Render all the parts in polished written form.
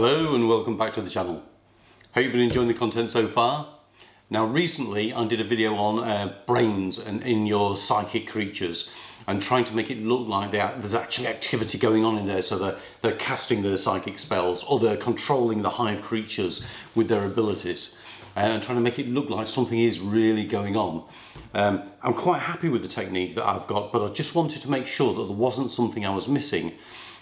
Hello and welcome back to the channel. Hope you've been enjoying the content so far. Now recently I did a video on brains and in your psychic creatures and trying to make it look like there's actually activity going on in there, so they're casting their psychic spells or they're controlling the hive creatures with their abilities and trying to make it look like something is really going on. I'm quite happy with the technique that I've got, but I just wanted to make sure that there wasn't something I was missing.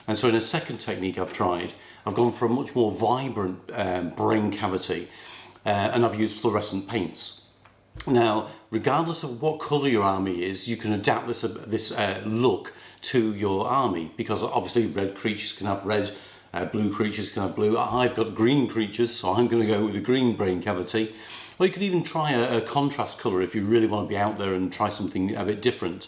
And so in a second technique I've tried, I've gone for a much more vibrant brain cavity and I've used fluorescent paints. Now, regardless of what colour your army is, you can adapt this look to your army, because obviously red creatures can have red, blue creatures can have blue. I've got green creatures, so I'm going to go with a green brain cavity. Or you could even try a contrast colour if you really want to be out there and try something a bit different.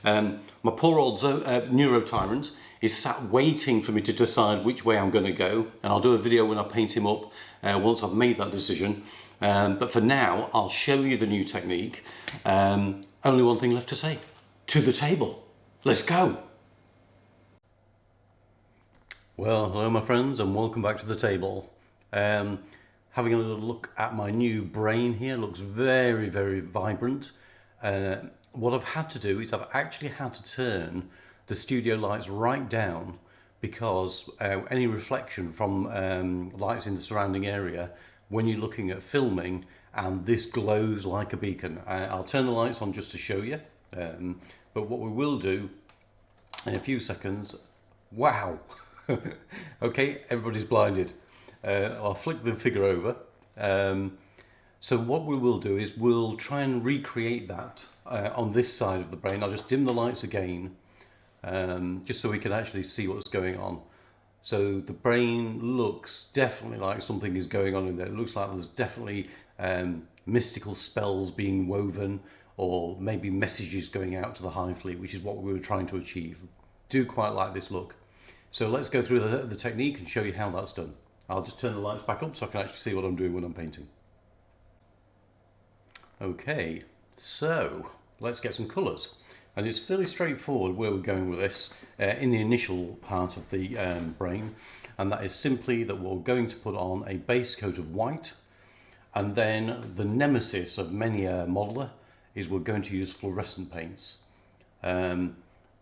My poor old Neurotyrant is sat waiting for me to decide which way I'm going to go, and I'll do a video when I paint him up once I've made that decision. But for now, I'll show you the new technique. Only one thing left to say. To the table. Let's go. Well, hello my friends and welcome back to the table. Having a little look at my new brain here. Looks very, very vibrant. What I've had to do is I've actually had to turn the studio lights right down, because any reflection from lights in the surrounding area when you're looking at filming, and this glows like a beacon. I'll turn the lights on just to show you, but what we will do in a few seconds, wow. Okay, everybody's blinded. I'll flick the figure over. So what we will do is we'll try and recreate that on this side of the brain. I'll just dim the lights again, just so we can actually see what's going on. So the brain looks definitely like something is going on in there. It looks like there's definitely mystical spells being woven, or maybe messages going out to the hive fleet, which is what we were trying to achieve. Do quite like this look. So let's go through the technique and show you how that's done. I'll just turn the lights back up so I can actually see what I'm doing when I'm painting. Okay, so let's get some colours. And it's fairly straightforward where we're going with this in the initial part of the brain, and that is simply that we're going to put on a base coat of white, and then the nemesis of many a modeller is we're going to use fluorescent paints. Now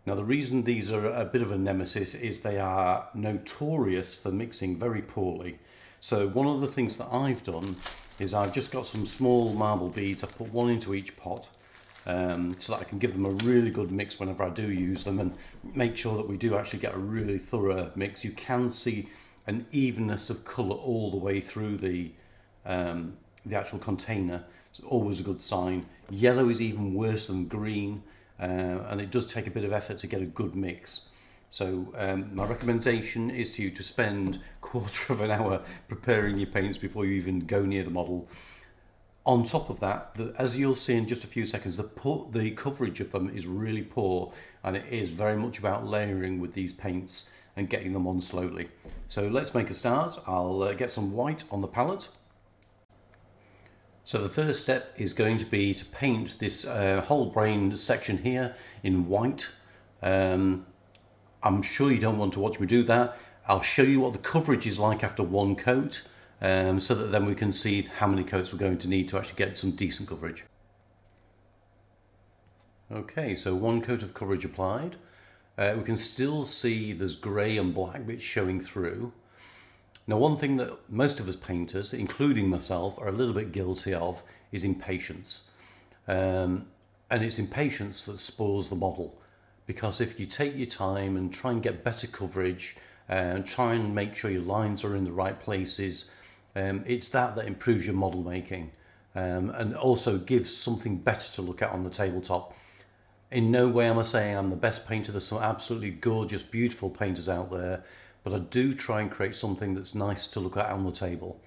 the reason these are a bit of a nemesis is they are notorious for mixing very poorly. So one of the things that I've done is I've just got some small marble beads. I've put one into each pot, so that I can give them a really good mix whenever I do use them, and make sure that we do actually get a really thorough mix. You can see an evenness of colour all the way through the actual container. It's always a good sign. Yellow is even worse than green, and it does take a bit of effort to get a good mix. So my recommendation is to you to spend a quarter of an hour preparing your paints before you even go near the model. On top of that, as you'll see in just a few seconds, the coverage of them is really poor, and it is very much about layering with these paints and getting them on slowly. So let's make a start. I'll get some white on the palette. So the first step is going to be to paint this whole brain section here in white. I'm sure you don't want to watch me do that. I'll show you what the coverage is like after one coat, so that then we can see how many coats we're going to need to actually get some decent coverage. Okay, so one coat of coverage applied. We can still see there's grey and black bits showing through. Now one thing that most of us painters, including myself, are a little bit guilty of is impatience. And it's impatience that spoils the model. Because if you take your time and try and get better coverage and try and make sure your lines are in the right places, it's that improves your model making, and also gives something better to look at on the tabletop. In no way am I saying I'm the best painter. There's some absolutely gorgeous, beautiful painters out there, but I do try and create something that's nice to look at on the table.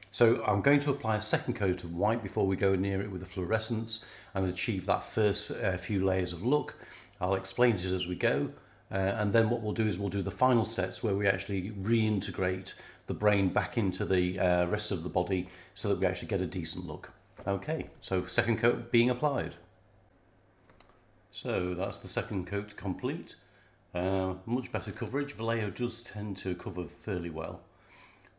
So I'm going to apply a second coat of white before we go near it with the fluorescence and achieve that first few layers of look. I'll explain it as we go, and then what we'll do is we'll do the final steps where we actually reintegrate the brain back into the rest of the body so that we actually get a decent look. Okay, so second coat being applied. So that's the second coat complete. Much better coverage. Vallejo does tend to cover fairly well.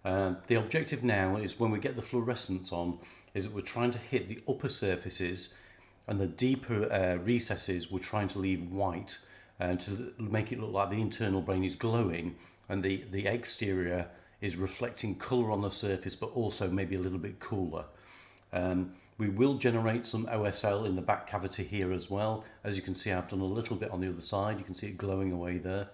The objective now is when we get the fluorescence on, is that we're trying to hit the upper surfaces, and the deeper recesses we're trying to leave white to make it look like the internal brain is glowing and the exterior is reflecting colour on the surface, but also maybe a little bit cooler. We will generate some OSL in the back cavity here as well. As you can see, I've done a little bit on the other side. You can see it glowing away there.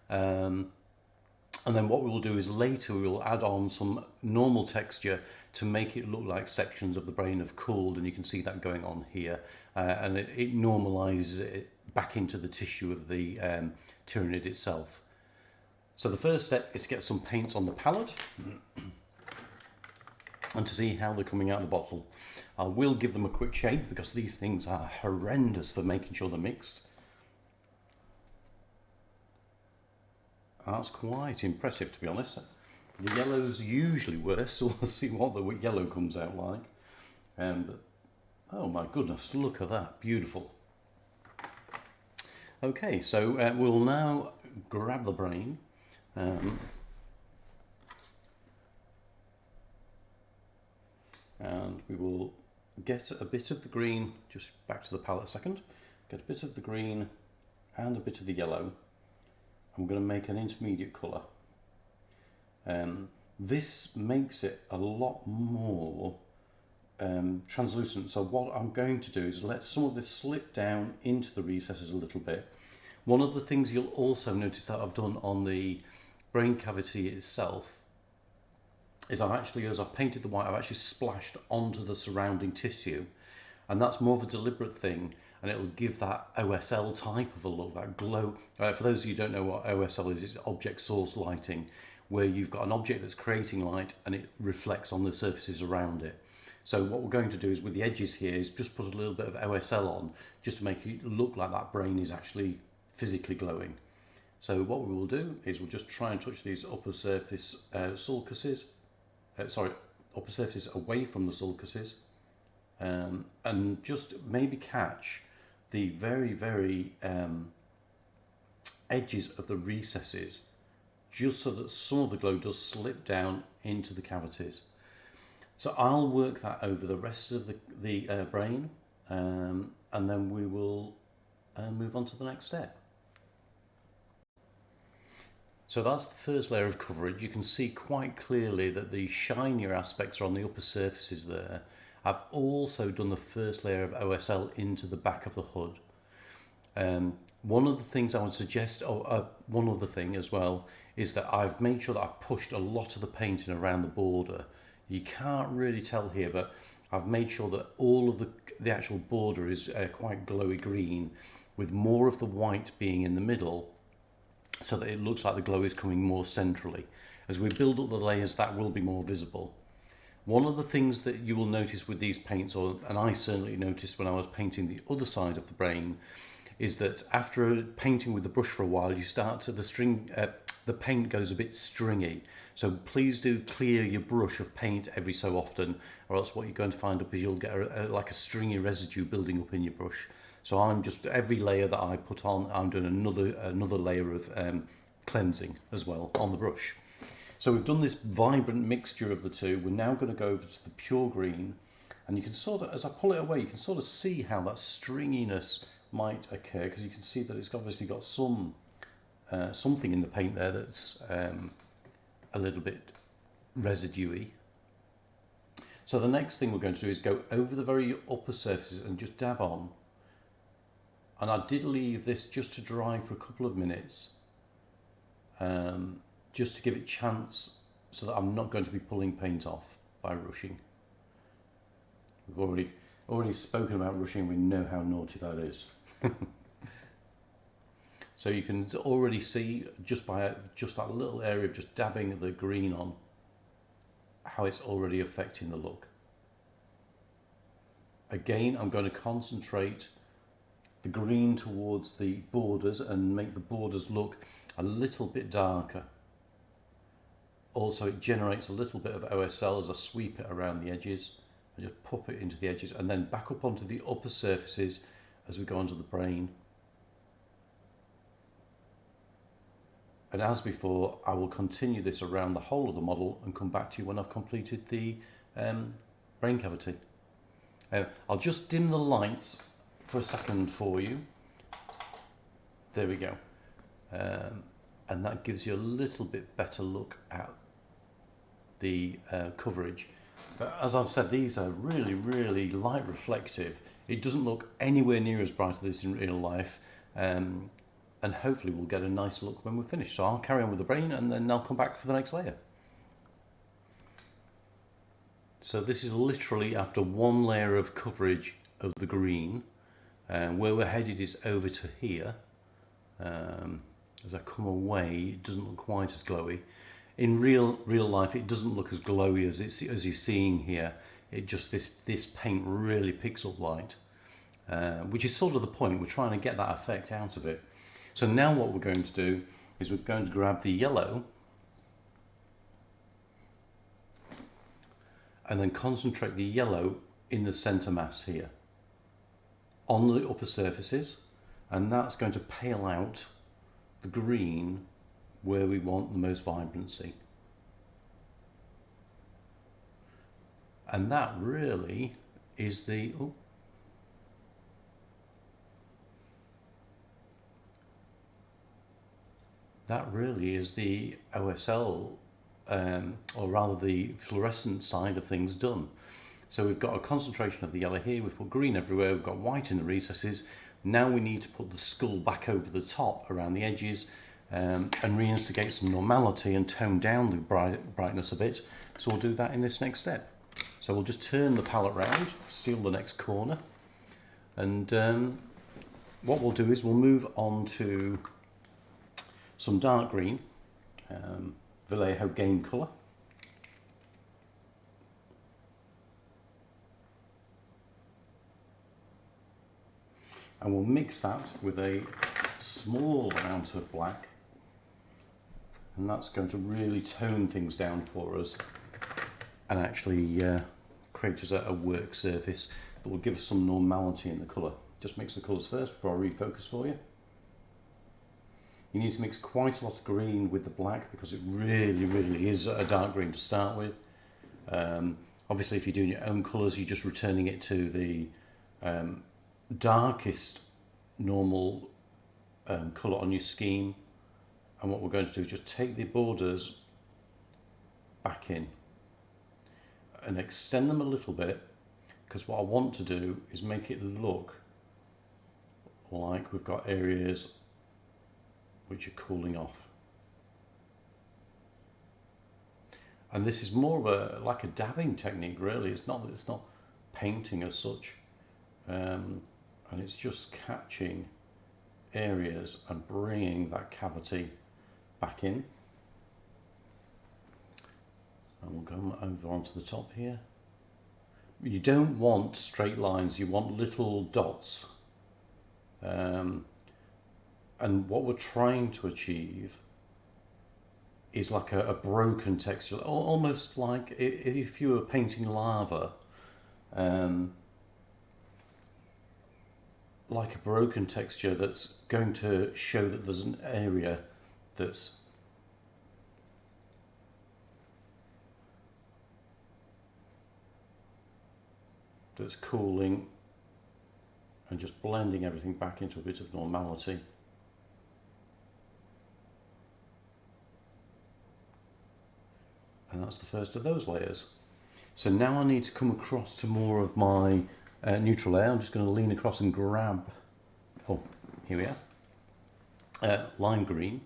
And then what we will do is later we will add on some normal texture to make it look like sections of the brain have cooled, and you can see that going on here. And it normalises it back into the tissue of the Tyranid itself. So the first step is to get some paints on the palette and to see how they're coming out of the bottle. I will give them a quick shake because these things are horrendous for making sure they're mixed. That's quite impressive, to be honest. The yellow's usually worse, so we'll see what the yellow comes out like. But, oh my goodness, look at that, beautiful. Okay, so we'll now grab the brain. And we will get a bit of the green, just back to the palette a second, get a bit of the green and a bit of the yellow. I'm going to make an intermediate colour. This makes it a lot more translucent. So what I'm going to do is let some of this slip down into the recesses a little bit. One of the things you'll also notice that I've done on the brain cavity itself is as I've painted the white, I've actually splashed onto the surrounding tissue, and that's more of a deliberate thing, and it will give that OSL type of a look, that glow. For those of you who don't know what OSL is, it's object source lighting, where you've got an object that's creating light and it reflects on the surfaces around it. So what we're going to do is with the edges here is just put a little bit of OSL on, just to make it look like that brain is actually physically glowing. So what we will do is we'll just try and touch these upper surface sulcuses, upper surfaces away from the sulcuses, and just maybe catch the very edges of the recesses, just so that some of the glow does slip down into the cavities. So I'll work that over the rest of the brain, and then we will move on to the next step. So that's the first layer of coverage. You can see quite clearly that the shinier aspects are on the upper surfaces there. I've also done the first layer of OSL into the back of the hood. One of the things I would suggest, one other thing as well, is that I've made sure that I've pushed a lot of the painting around the border. You can't really tell here, but I've made sure that all of the actual border is quite glowy green, with more of the white being in the middle, so that it looks like the glow is coming more centrally. As we build up the layers, that will be more visible. One of the things that you will notice with these paints, and I certainly noticed when I was painting the other side of the brain, is that after painting with the brush for a while, you start to, the paint goes a bit stringy. So please do clear your brush of paint every so often, or else what you're going to find up is you'll get like a stringy residue building up in your brush. So I'm just, every layer that I put on, I'm doing another layer of cleansing as well on the brush. So we've done this vibrant mixture of the two. We're now going to go over to the pure green, and you can sort of, as I pull it away, you can sort of see how that stringiness might occur, because you can see that it's obviously got some something in the paint there that's a little bit residuey. So the next thing we're going to do is go over the very upper surfaces and just dab on. And I did leave this just to dry for a couple of minutes, just to give it chance, so that I'm not going to be pulling paint off by rushing. We've already spoken about rushing, we know how naughty that is. So you can already see, just by just that little area of just dabbing the green on, how it's already affecting the look. Again, I'm going to concentrate the green towards the borders and make the borders look a little bit darker. Also, it generates a little bit of OSL as I sweep it around the edges. I just pop it into the edges and then back up onto the upper surfaces as we go onto the brain. And as before, I will continue this around the whole of the model and come back to you when I've completed the brain cavity. I'll just dim the lights for a second for you. There we go. And that gives you a little bit better look at the coverage. But as I've said, these are really, really light reflective. It doesn't look anywhere near as bright as this in real life. And hopefully we'll get a nice look when we're finished. So I'll carry on with the brain and then I'll come back for the next layer. So this is literally after one layer of coverage of the green. Where we're headed is over to here. As I come away, it doesn't look quite as glowy. In real life, it doesn't look as glowy as you're seeing here. It just this paint really picks up light, which is sort of the point. We're trying to get that effect out of it. So now what we're going to do is we're going to grab the yellow and then concentrate the yellow in the center mass here on the upper surfaces, and that's going to pale out the green where we want the most vibrancy. And that really is the OSL, or rather the fluorescent side of things done. So we've got a concentration of the yellow here, we've put green everywhere, we've got white in the recesses. Now we need to put the skull back over the top around the edges and reinstigate some normality and tone down the brightness a bit. So we'll do that in this next step. So we'll just turn the palette round, steal the next corner, and what we'll do is we'll move on to some dark green, Vallejo Game Colour. And we'll mix that with a small amount of black, and that's going to really tone things down for us and actually create us a work surface that will give us some normality in the colour. Just mix the colours first before I refocus for you. You need to mix quite a lot of green with the black because it really is a dark green to start with. Obviously if you're doing your own colours, you're just returning it to the darkest normal colour on your scheme, and what we're going to do is just take the borders back in and extend them a little bit, because what I want to do is make it look like we've got areas which are cooling off. And this is more of like a dabbing technique really. It's not painting as such. And it's just catching areas and bringing that cavity back in. And we'll go over onto the top here. You don't want straight lines, you want little dots. And what we're trying to achieve is like a broken texture, almost like if you were painting lava. Like a broken texture that's going to show that there's an area that's cooling and just blending everything back into a bit of normality. And that's the first of those layers. So now I need to come across to more of my neutral layer. I'm just going to lean across and grab, here we are, lime green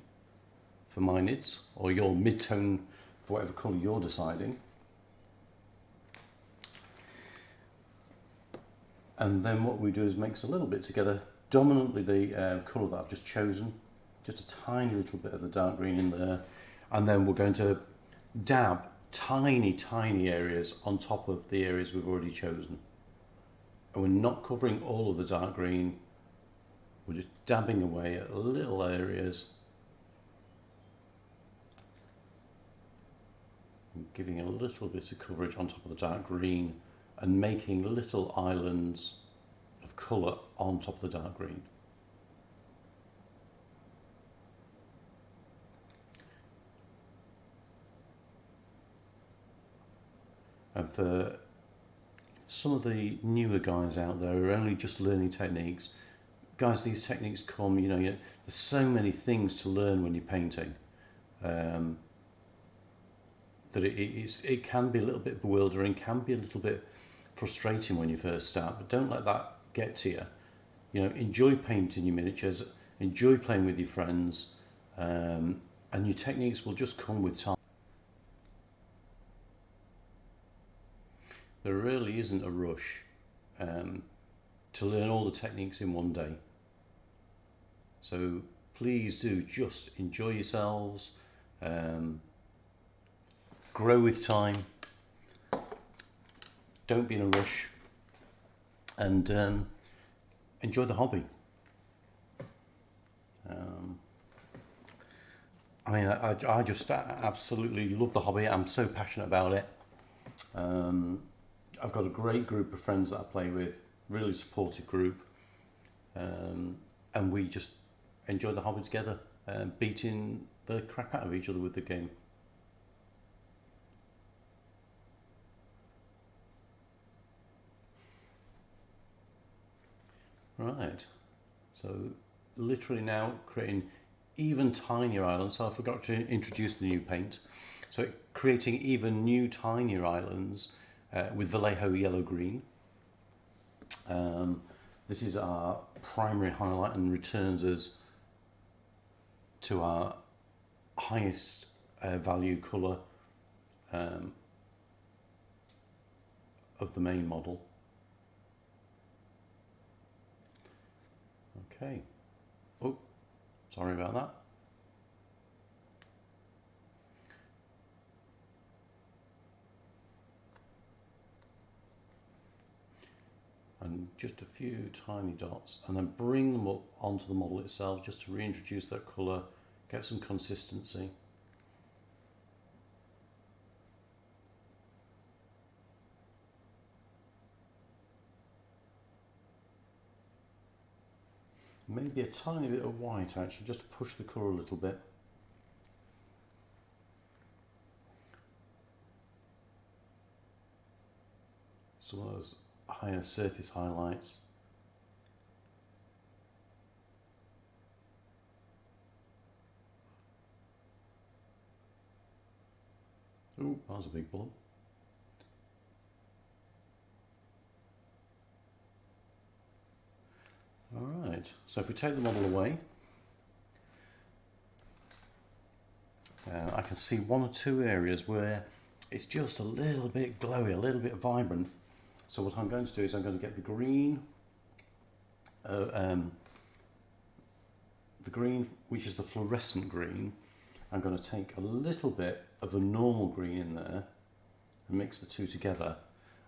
for my nids, or your mid-tone for whatever colour you're deciding. And then what we do is mix a little bit together, dominantly the colour that I've just chosen, just a tiny little bit of the dark green in there, and then we're going to dab tiny areas on top of the areas we've already chosen. And we're not covering all of the dark green, we're just dabbing away at little areas, and giving a little bit of coverage on top of the dark green and making little islands of colour on top of the dark green. And for some of the newer guys out there who are only just learning techniques, guys, these techniques come, there's so many things to learn when you're painting, that it can be a little bit bewildering, can be a little bit frustrating when you first start, but don't let that get to you. Enjoy painting your miniatures, enjoy playing with your friends, and your techniques will just come with time. There really isn't a rush to learn all the techniques in one day. So please do just enjoy yourselves, grow with time, don't be in a rush, and enjoy the hobby. I just absolutely love the hobby. I'm so passionate about it. I've got a great group of friends that I play with, really supportive group, and we just enjoy the hobby together, beating the crap out of each other with the game. Right, so literally now creating even tinier islands. So I forgot to introduce the new paint. So creating even new tinier islands with Vallejo Yellow Green. This is our primary highlight and returns us to our highest value colour of the main model. Okay. Oh, sorry about that. And just a few tiny dots, and then bring them up onto the model itself just to reintroduce that colour, get some consistency. Maybe a tiny bit of white actually, just to push the colour a little bit. Some of those higher surface highlights. Oh, that was a big bump. Alright, so if we take the model away, I can see one or two areas where it's just a little bit glowy, a little bit vibrant. So what I'm going to do is I'm going to get the green, which is the fluorescent green. I'm going to take a little bit of the normal green in there and mix the two together.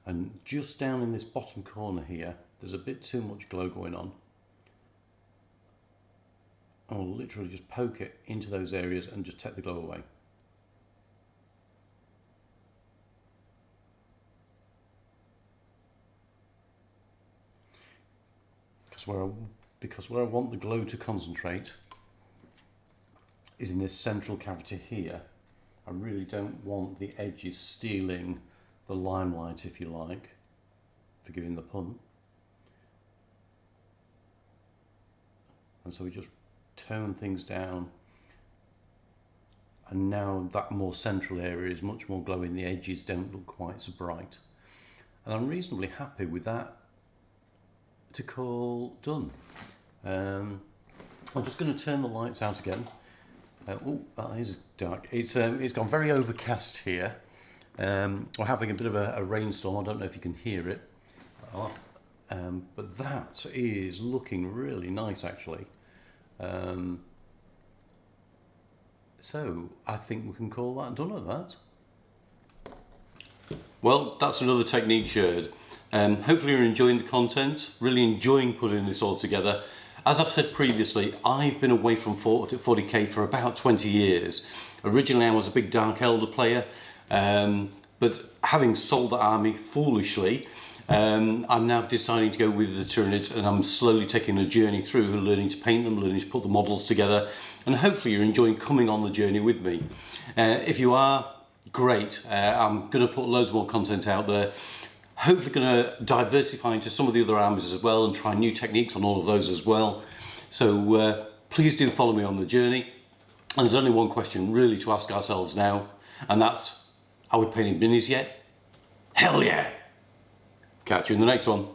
And just down in this bottom corner here, there's a bit too much glow going on. I'll literally just poke it into those areas and just take the glow away. Because where I want the glow to concentrate is in this central cavity here. I really don't want the edges stealing the limelight, if you like, forgiving the pun. And so we just tone things down, and now that more central area is much more glowing, the edges don't look quite so bright, and I'm reasonably happy with that to call done. I'm just going to turn the lights out again. Oh, that is dark. It's gone very overcast here. We're having a bit of a rainstorm. I don't know if you can hear it, but that is looking really nice actually. So I think we can call that done at that. Well, that's another technique shared. Hopefully you're enjoying the content, really enjoying putting this all together. As I've said previously, I've been away from 40k for about 20 years. Originally I was a big Dark Elder player, but having sold the army foolishly, I'm now deciding to go with the Tyranids, and I'm slowly taking a journey through, learning to paint them, learning to put the models together, and hopefully you're enjoying coming on the journey with me. If you are, great. I'm going to put loads more content out there. Hopefully going to diversify into some of the other armies as well and try new techniques on all of those as well. So please do follow me on the journey. And there's only one question really to ask ourselves now, and that's, are we painting minis yet? Hell yeah! Catch you in the next one.